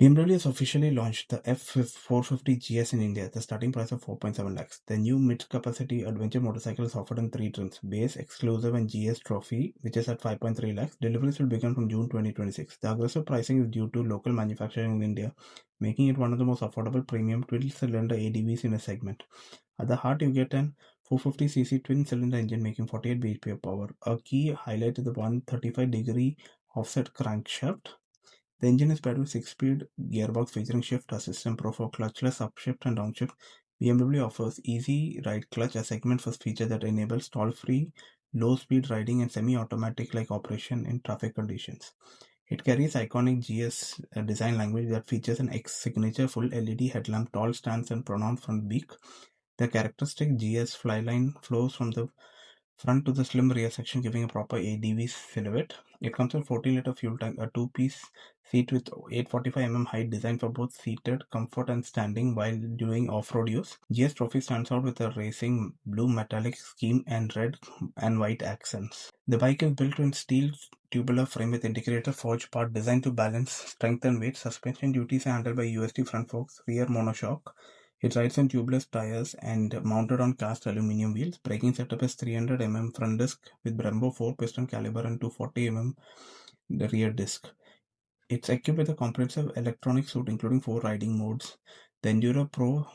BMW has officially launched the F450 GS in India at the starting price of 4.7 lakhs. The new mid-capacity adventure motorcycle is offered in three trims: Base, Exclusive and GS Trophy, which is at 5.3 lakhs. Deliveries will begin from June 2026. The aggressive pricing is due to local manufacturing in India, making it one of the most affordable premium twin-cylinder ADVs in a segment. At the heart, you get an 450cc twin-cylinder engine making 48 bhp of power. A key highlight is the 135-degree offset crankshaft. The engine is paired with 6-speed gearbox featuring shift assist pro for clutchless upshift and downshift. BMW offers Easy Ride Clutch, a segment-first feature that enables stall-free, low-speed riding and semi-automatic-like operation in traffic conditions. It carries iconic GS design language that features an X-signature full LED headlamp, tall stance and pronounced front beak. The characteristic GS flyline flows from the front to the slim rear section, giving a proper ADV silhouette. It comes with 14-liter fuel tank, a two-piece seat with 845mm height designed for both seated comfort and standing while doing off-road use. GS Trophy stands out with a racing blue metallic scheme and red and white accents. The bike is built in steel tubular frame with integrated forged part designed to balance strength and weight. Suspension duties are handled by USD front forks, rear monoshock. It rides on tubeless tires and mounted on cast aluminum wheels. Braking setup is 300mm front disc with Brembo 4-piston caliber and 240mm the rear disc. It's equipped with a comprehensive electronic suite including 4 riding modes. The Enduro Pro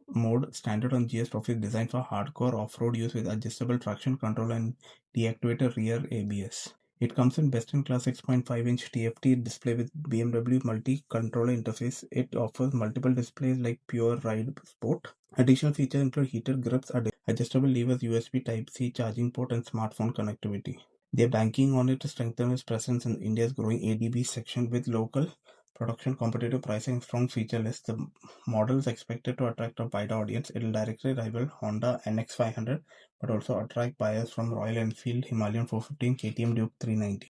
mode, standard on GS Trophy, is designed for hardcore off-road use with adjustable traction control and deactivated rear ABS. It comes in best-in-class 6.5-inch TFT display with BMW multi-controller interface. It offers multiple displays like Pure Ride Sport. Additional features include heated grips, adjustable levers, USB Type-C charging port, and smartphone connectivity. They're banking on it to strengthen its presence in India's growing ADV section with local production, competitive pricing, and strong feature list. The model is expected to attract a wide audience. It will directly rival Honda NX500, but also attract buyers from Royal Enfield, Himalayan 415, KTM Duke 390.